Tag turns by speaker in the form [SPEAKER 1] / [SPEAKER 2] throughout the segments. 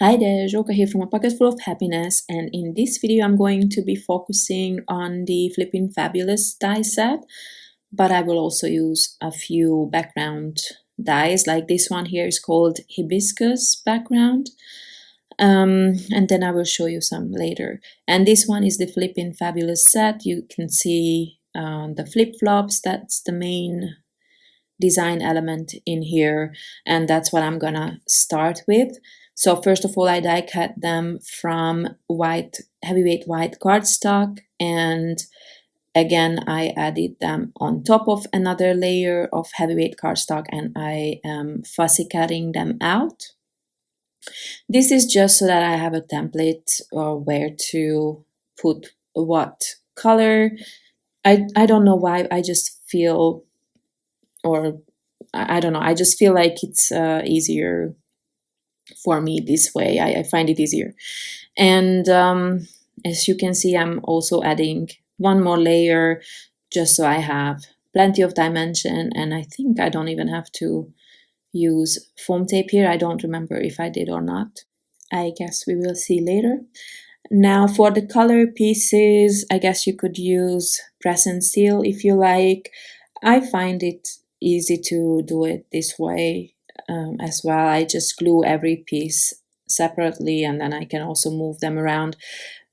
[SPEAKER 1] Hi there, Joka here from A Pocket Full of Happiness, and in this video I'm going to be focusing on the Flippin Fabulous die set, but I will also use a few background dies, like this one here is called Hibiscus background, and then I will show you some later. And this one is the Flippin Fabulous set. You can see the flip-flops, that's the main design element in here, and that's what I'm gonna start with. So first of all, I die cut them from heavyweight white cardstock, and again I added them on top of another layer of heavyweight cardstock, and I am fussy cutting them out. This is just so that I have a template where to put what color. I don't know why, I just feel, or I don't know, I just feel like it's easier for me this way. I find it easier. And as you can see, I'm also adding one more layer just so I have plenty of dimension, and I think I don't even have to use foam tape here. I don't remember if I did or not. I guess we will see later. Now for the color pieces, I guess you could use press and seal if you like. I find it easy to do it this way as well. I just glue every piece separately, and then I can also move them around,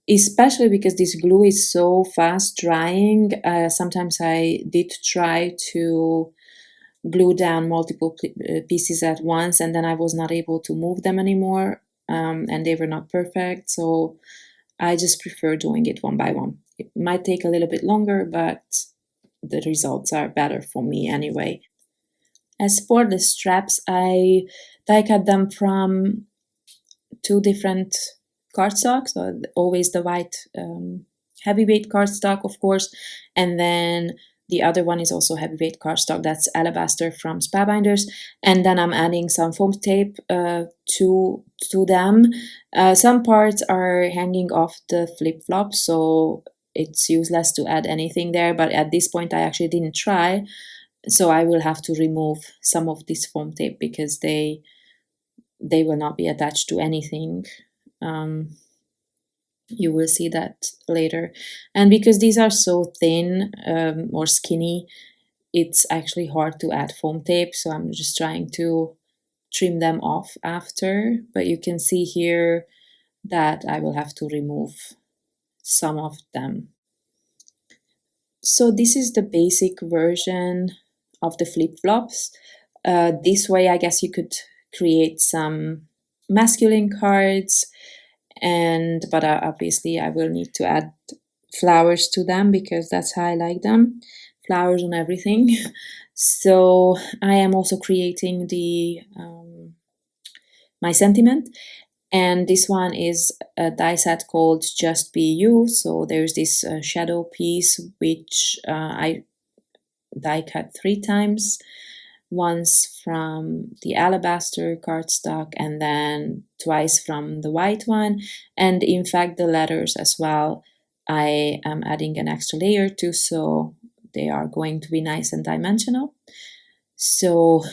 [SPEAKER 1] especially because this glue is so fast drying. Sometimes I did try to glue down multiple pieces at once, and then I was not able to move them anymore, and they were not perfect, so I just prefer doing it one by one. It might take a little bit longer, but the results are better for me anyway. As for the straps, I die cut them from two different cardstocks, so always the white heavyweight cardstock, of course, and then the other one is also heavyweight cardstock, that's Alabaster from Spellbinders, and then I'm adding some foam tape to them. Some parts are hanging off the flip-flop, so it's useless to add anything there, but at this point I actually didn't try, so I will have to remove some of this foam tape because they will not be attached to anything. You will see that later. And because these are so thin or skinny, it's actually hard to add foam tape, so I'm just trying to trim them off after. But you can see here that I will have to remove some of them. So this is the basic version of the flip-flops. This way I guess you could create some masculine cards, but obviously I will need to add flowers to them because that's how I like them, flowers and everything. So I am also creating the my sentiment, and this one is a die set called Just Be You. So there's this shadow piece which I die cut 3 times, once from the Alabaster cardstock and then twice from the white one. And in fact the letters as well I am adding an extra layer to, so they are going to be nice and dimensional. So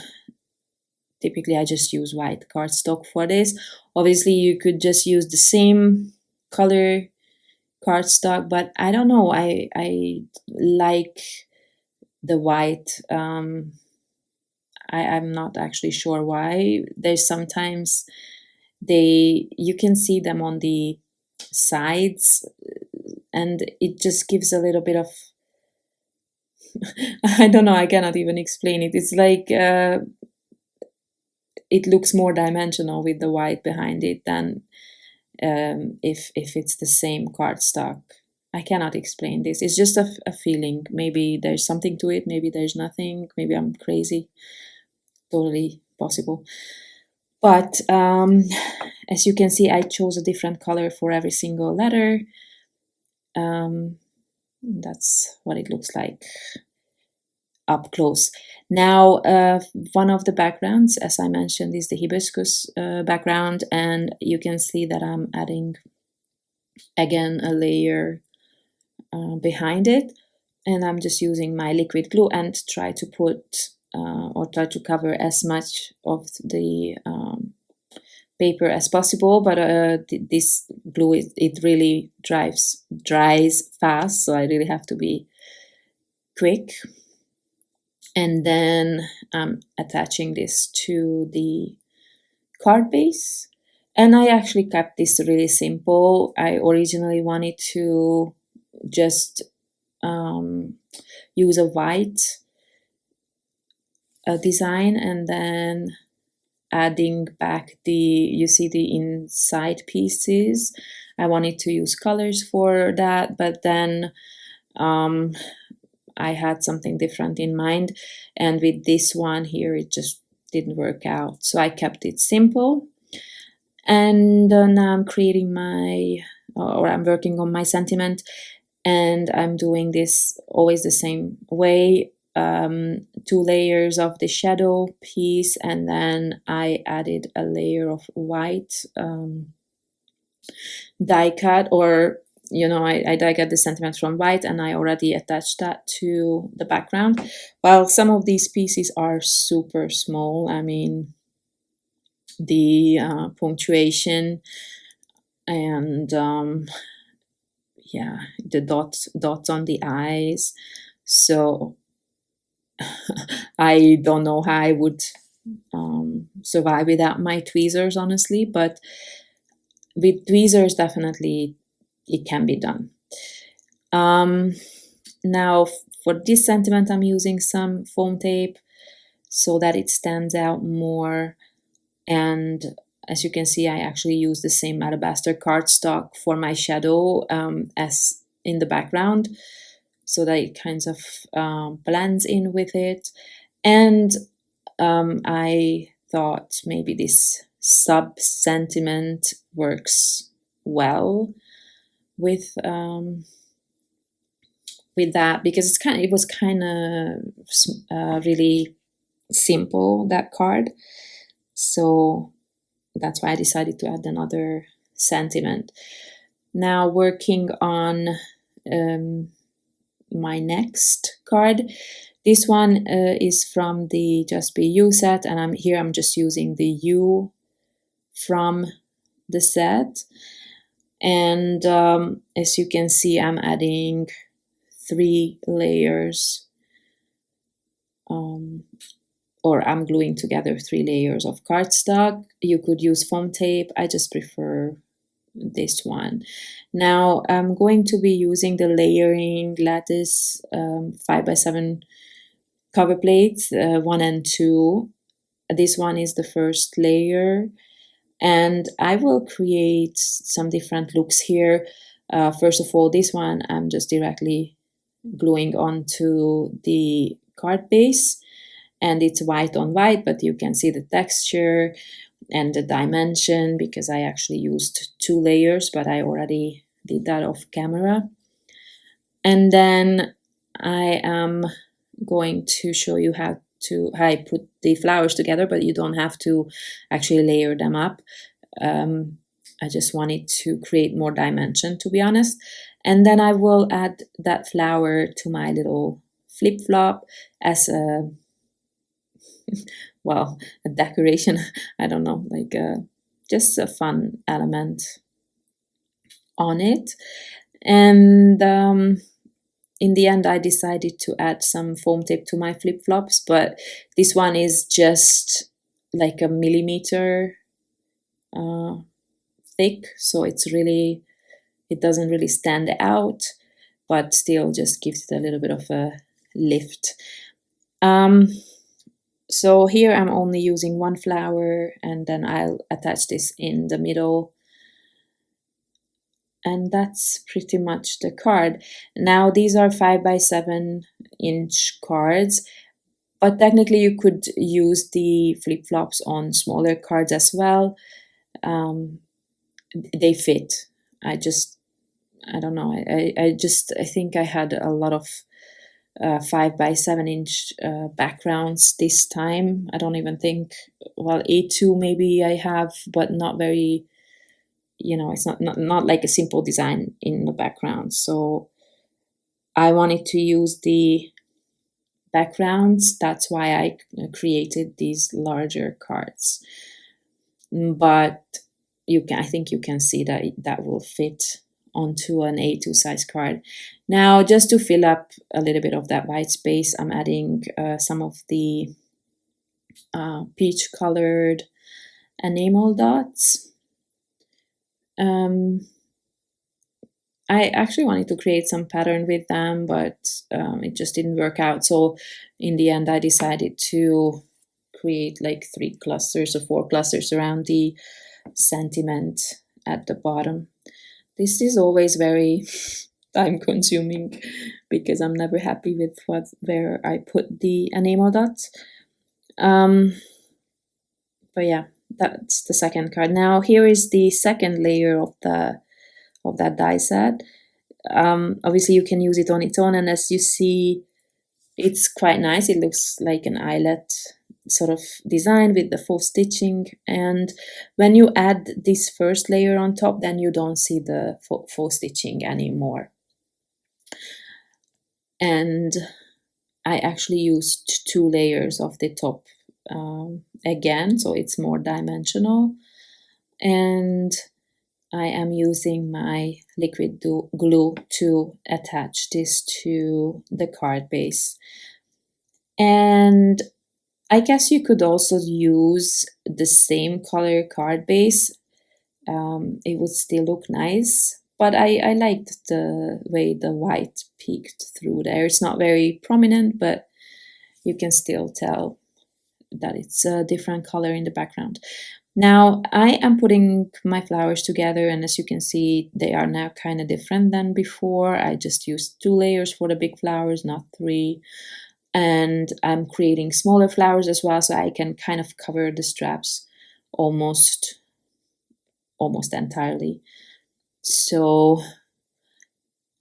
[SPEAKER 1] typically I just use white cardstock for this. Obviously you could just use the same color cardstock, but I don't know, I like the white. I'm not actually sure why. There's sometimes you can see them on the sides, and it just gives a little bit of I don't know, I cannot even explain it. It's like it looks more dimensional with the white behind it than if it's the same cardstock. I cannot explain this. It's just a feeling. Maybe there's something to it, maybe there's nothing, maybe I'm crazy. Totally possible. But as you can see, I chose a different color for every single letter. That's what it looks like up close. Now one of the backgrounds, as I mentioned, is the Hibiscus background, and you can see that I'm adding again a layer behind it, and I'm just using my liquid glue and try to put or try to cover as much of the paper as possible, but this glue, it really dries fast, so I really have to be quick. And then I'm attaching this to the card base, and I actually kept this really simple. I originally wanted to just use a white design, and then adding back you see the inside pieces. I wanted to use colors for that, but then I had something different in mind, and with this one here it just didn't work out, so I kept it simple. And now I'm creating I'm working on my sentiment, and I'm doing this always the same way. 2 layers of the shadow piece, and then I added a layer of white die cut, or I die cut the sentiment from white, and I already attached that to the background. Well, some of these pieces are super small. I mean, the punctuation and yeah, the dots on the eyes. So I don't know how I would survive without my tweezers, honestly, but with tweezers, definitely it can be done. Now for this sentiment, I'm using some foam tape so that it stands out more. And as you can see, I actually use the same alabaster cardstock for my shadow as in the background, so that it kind of blends in with it. And I thought maybe this sub sentiment works well with that, because it was kind of really simple, that card. So that's why I decided to add another sentiment. Now working on my next card. This one is from the Just Be You set, and I'm just using the U from the set. And as you can see, I'm adding 3 layers, or I'm gluing together 3 layers of cardstock. You could use foam tape. I just prefer this one. Now I'm going to be using the layering Lattice 5x7 cover plates, 1 and 2. This one is the first layer, and I will create some different looks here. First of all, this one I'm just directly gluing onto the card base, and it's white on white, but you can see the texture and the dimension because I actually used 2 layers, but I already did that off camera. And then I am going to show you how I put the flowers together, but you don't have to actually layer them up. I just wanted to create more dimension, to be honest. And then I will add that flower to my little flip-flop as a well, a decoration. I don't know, like just a fun element on it. And in the end, I decided to add some foam tape to my flip-flops, but this one is just like a millimeter thick, so it doesn't really stand out, but still just gives it a little bit of a lift. So here I'm only using 1 flower, and then I'll attach this in the middle. And that's pretty much the card. Now these are 5x7 inch cards, but technically you could use the flip-flops on smaller cards as well. They fit. I don't know. I think I had a lot of 5x7 inch backgrounds this time. I don't even think, well, A2 maybe I have, but not very, it's not like a simple design in the background. So I wanted to use the backgrounds. That's why I created these larger cards. but I think you can see that that will fit onto an A2 size card. Now, just to fill up a little bit of that white space, I'm adding some of the peach colored enamel dots. I actually wanted to create some pattern with them, but it just didn't work out. So in the end, I decided to create like 3 clusters or 4 clusters around the sentiment at the bottom. This is always very time consuming because I'm never happy with where I put the enamel dots. But yeah, that's the second card. Now here is the second layer of that die set. Obviously you can use it on its own, and as you see, it's quite nice. It looks like an eyelet sort of design with the faux stitching, and when you add this first layer on top, then you don't see the faux stitching anymore. And I actually used 2 layers of the top again, so it's more dimensional, and I am using my liquid glue to attach this to the card base. And I guess you could also use the same color card base. It would still look nice, but I liked the way the white peeked through there. It's not very prominent, but you can still tell that it's a different color in the background. Now I am putting my flowers together, and as you can see, they are now kind of different than before. I just used 2 layers for the big flowers, not 3. And I'm creating smaller flowers as well, so I can kind of cover the straps almost entirely. So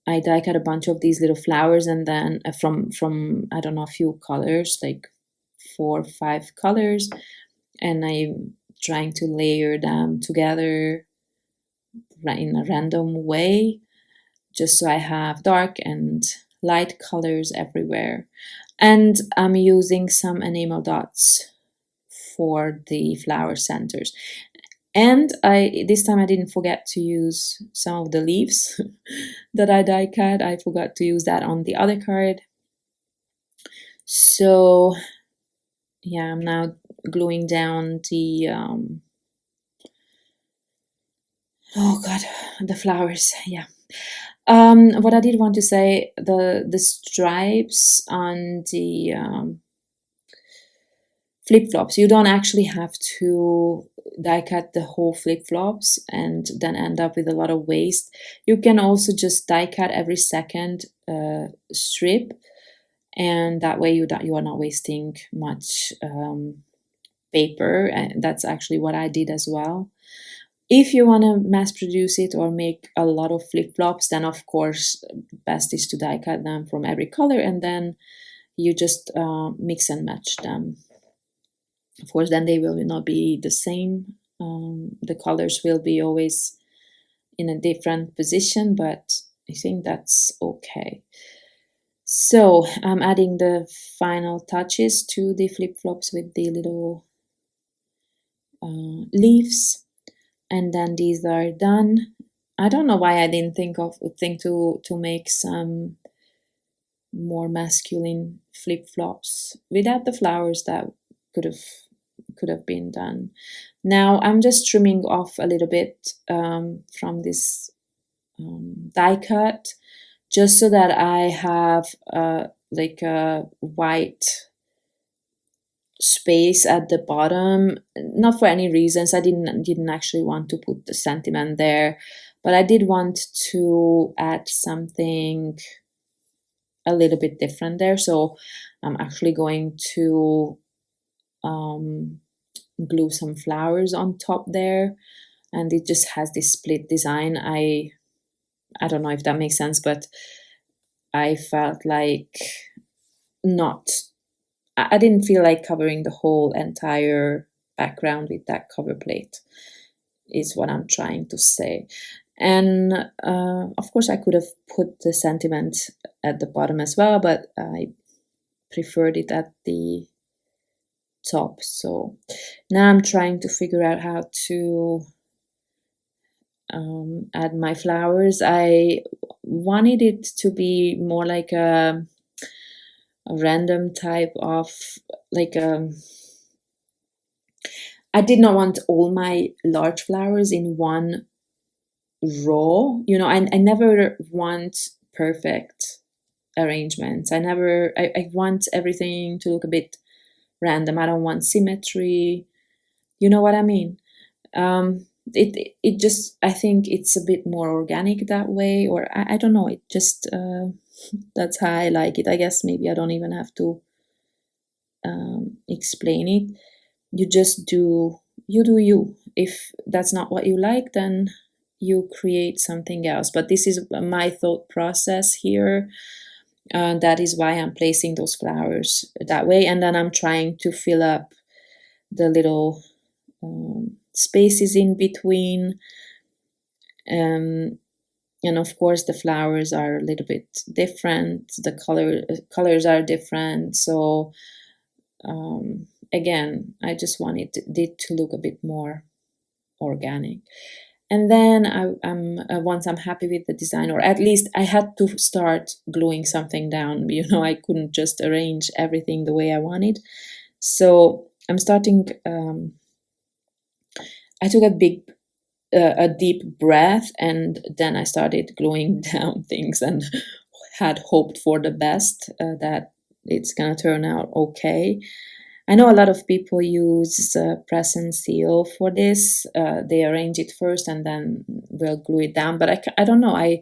[SPEAKER 1] I die cut a bunch of these little flowers, and then from I don't know, a few colors, like 4 or 5 colors, and I'm trying to layer them together in a random way, just so I have dark and light colors everywhere. And I'm using some enamel dots for the flower centers. And this time I didn't forget to use some of the leaves that I die cut. I forgot to use that on the other card. So yeah, I'm now gluing down the oh god, the flowers. Yeah. What I did want to say, the stripes on the flip-flops, you don't actually have to die cut the whole flip-flops and then end up with a lot of waste. You can also just die cut every second strip, and that way you are not wasting much paper, and that's actually what I did as well. If you want to mass produce it or make a lot of flip-flops, then of course best is to die cut them from every color, and then you just mix and match them. Of course, then they will not be the same. The colors will be always in a different position, but I think that's okay. So I'm adding the final touches to the flip-flops with the little leaves, and then these are done. I don't know why I didn't think to make some more masculine flip-flops without the flowers. That could have been done. Now I'm just trimming off a little bit from this die cut, just so that I have like a white space at the bottom. Not for any reasons. I didn't actually want to put the sentiment there, but I did want to add something a little bit different there. So I'm actually going to glue some flowers on top there, and it just has this split design. I don't know if that makes sense, but I felt like I didn't feel like covering the whole entire background with that cover plate, is what I'm trying to say. And of course I could have put the sentiment at the bottom as well, but I preferred it at the top. So now I'm trying to figure out how to add my flowers. I wanted it to be more like a random type of, like I did not want all my large flowers in one row. You know, I never want perfect arrangements. I want everything to look a bit random. I don't want symmetry. You know what I mean? It just, I think it's a bit more organic that way, or I don't know. It just that's how I like it. I guess maybe I don't even have to explain it. You just do you. If that's not what you like, then you create something else. But this is my thought process here. That is why I'm placing those flowers that way, and then I'm trying to fill up the little spaces in between. And of course the flowers are a little bit different, the colors are different. So again, I just wanted it to look a bit more organic. And then I'm once I'm happy with the design, or at least I had to start gluing something down. You know, I couldn't just arrange everything the way I wanted. So I'm starting. I took a deep breath, and then I started gluing down things, and had hoped for the best, that it's gonna turn out okay. I know a lot of people use press and seal for this. They arrange it first and then will glue it down. But I don't know. I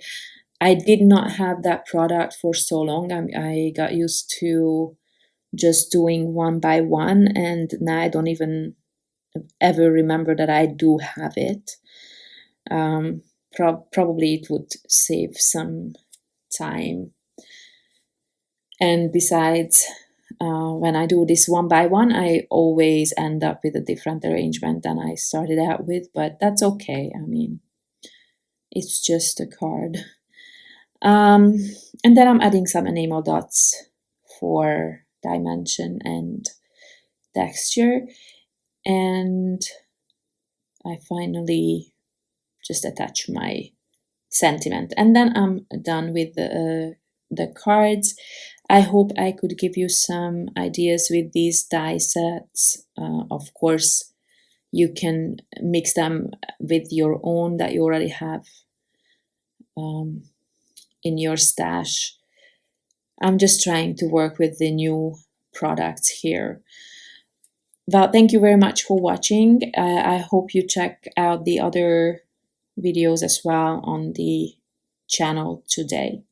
[SPEAKER 1] did not have that product for so long. I got used to just doing one by one, and now I don't even ever remember that I do have it. Probably it would save some time. And besides, when I do this one by one, I always end up with a different arrangement than I started out with, but that's okay. I mean, it's just a card. And then I'm adding some enamel dots for dimension and texture. And I finally just attach my sentiment. And then I'm done with the cards. I hope I could give you some ideas with these die sets. Of course, you can mix them with your own that you already have in your stash. I'm just trying to work with the new products here. Well, thank you very much for watching. I hope you check out the other videos as well on the channel today.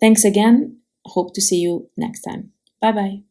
[SPEAKER 1] Thanks again. Hope to see you next time. Bye bye.